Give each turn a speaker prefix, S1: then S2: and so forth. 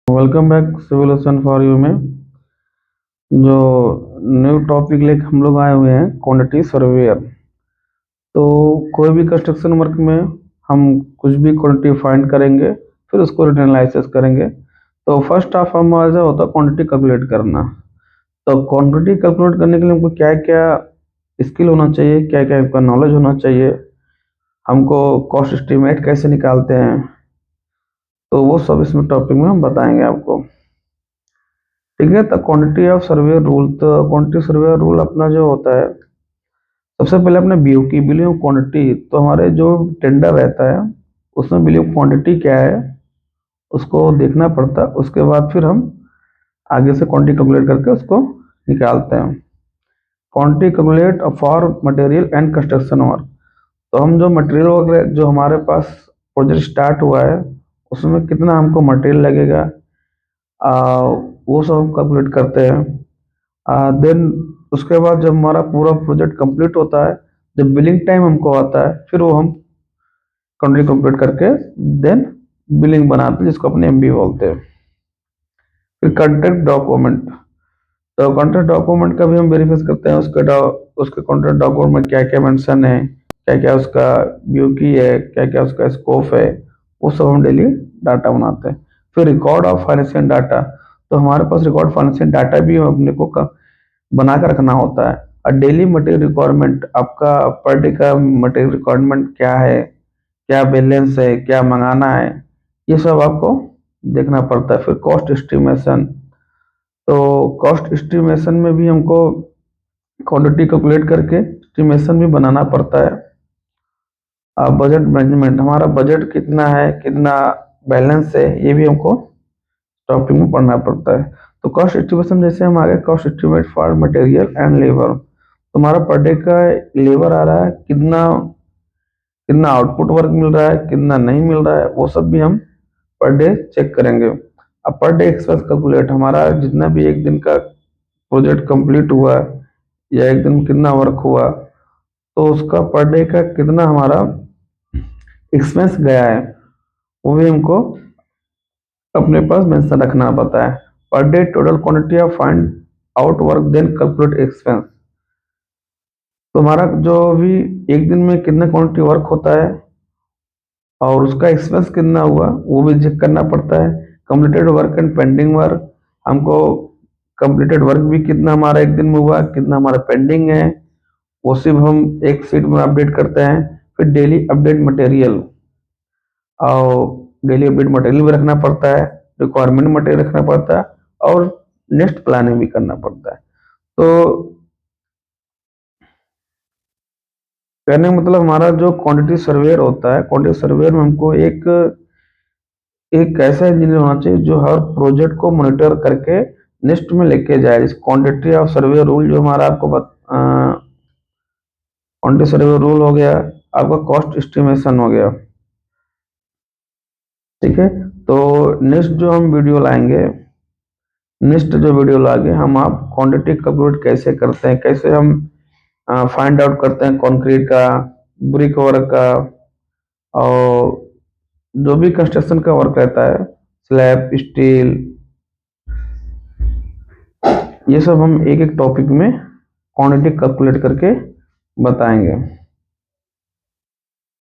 S1: Welcome back civilisation for you में जो new topic लेकर हम लोग आए हुए हैं क्वांटिटी सर्वेयर। तो कोई भी कंस्ट्रक्शन वर्क में हम कुछ भी क्वांटिटी फाइंड करेंगे, फिर उसको रिटर्न एनालिसिस करेंगे। तो फर्स्ट ऑफ हमारा होता है क्वांटिटी कैलकुलेट करना। तो क्वांटिटी कैलकुलेट करने के लिए हमको क्या क्या स्किल होना चाहिए, क्या क्या आपका नॉलेज होना चाहिए, हमको कॉस्ट एस्टिमेट कैसे निकालते हैं, तो वो सब इसमें टॉपिक में हम बताएंगे आपको। ठीक है। तो क्वांटिटी ऑफ सर्वे रूल, तो क्वांटिटी सर्वे रूल अपना जो होता है, सबसे पहले अपने बीयू की बिलिंग ऑफ क्वांटिटी। तो हमारे जो टेंडर रहता है उसमें बिलिंग ऑफ क्वांटिटी क्या है उसको देखना पड़ता है। उसके बाद फिर हम आगे से क्वांटिटी कैलकुलेट करके उसको निकालते हैं। Quantity calculate for material and construction work. तो हम जो मटेरियल वर्क जो हमारे पास प्रोजेक्ट स्टार्ट हुआ है उसमें कितना हमको मटेरियल लगेगा, वो सब हम कैलकुलेट करते हैं। देन उसके बाद जब हमारा पूरा प्रोजेक्ट कंप्लीट होता है, जब बिलिंग टाइम हमको आता है, फिर वो हम क्वांटिटी कंप्लीट करके देन बिलिंग बनाते हैं, जिसको अपने एमबी बोलते हैं। फिर कॉन्ट्रैक्ट डॉक्यूमेंट। तो कॉन्ट्रैक्ट डॉक्यूमेंट का भी हम वेरीफाई करते हैं, उसके कॉन्ट्रैक्ट डॉक्यूमेंट में क्या क्या मेंशन है, क्या क्या उसका व्यू की है, क्या क्या उसका स्कोप है, वो सब हम डेली डाटा बनाते हैं। फिर रिकॉर्ड ऑफ फाइनेंशियल डाटा। तो हमारे पास रिकॉर्ड फाइनेंशियल डाटा भी अपने को बना कर रखना होता है। और डेली मटेरियल रिक्वायरमेंट, आपका पर डे का मटेरियल रिक्वायरमेंट क्या है, क्या बैलेंस है, क्या मंगाना है, ये सब आपको देखना पड़ता है। फिर कॉस्ट एस्टिमेशन। तो कॉस्ट एस्टिमेशन में भी हमको क्वांटिटी कैलकुलेट करके एस्टिमेशन भी बनाना पड़ता है। बजट मैनेजमेंट, हमारा बजट कितना है, कितना बैलेंस है, ये भी हमको टॉपिक में पढ़ना पड़ता है। तो कॉस्ट एस्टिमेशन जैसे हम आगे cost estimate for material and labour. तुम्हारा पर डे का लेबर आ रहा है कितना, कितना आउटपुट वर्क मिल रहा है, कितना नहीं मिल रहा है, वो सब भी हम पर डे चेक करेंगे। अब पर डे एक्सपेंस कैलकुलेट, हमारा जितना भी एक दिन का प्रोजेक्ट कंप्लीट हुआ या एक दिन में कितना वर्क हुआ, तो उसका पर डे का कितना हमारा एक्सपेंस गया है, वो भी हमको अपने पास मेंशन रखना पड़ता है। Per day total quantity of find out work then calculate expense. तो हमारा जो भी एक दिन में कितना क्वांटिटी वर्क होता है और उसका एक्सपेंस कितना हुआ, वो भी चेक करना पड़ता है। Completed work and pending work, हमको कंप्लीटेड वर्क भी कितना हमारा एक दिन में हुआ, कितना हमारा पेंडिंग है, वो सिर्फ हम एक शीट में अपडेट करते हैं। फिर डेली अपडेट मटेरियल, और डेली अपडेट मटेरियल भी रखना पड़ता है, रिक्वायरमेंट मटेरियल रखना पड़ता है, और नेक्स्ट प्लानिंग भी करना पड़ता है। तो कहने का मतलब हमारा जो क्वांटिटी सर्वेयर होता है, क्वांटिटी सर्वेयर में हमको एक एक ऐसा इंजीनियर होना चाहिए जो हर प्रोजेक्ट को मॉनिटर करके नेक्स्ट में लेके जाए। इस क्वांटिटी ऑफ सर्वे रूल जो हमारा आपको क्वांटिटी सर्वे रूल हो गया, आपका कॉस्ट एस्टिमेशन हो गया। ठीक है। तो नेक्स्ट जो हम वीडियो लाएंगे, नेक्स्ट जो वीडियो लाएंगे हम आप क्वांटिटी कैलकुलेट कैसे करते हैं, कैसे हम फाइंड आउट करते हैं कंक्रीट का, ब्रिक वर्क का, और जो भी कंस्ट्रक्शन का वर्क रहता है, स्लैब, स्टील, ये सब हम एक एक टॉपिक में क्वांटिटी कैलकुलेट करके बताएंगे।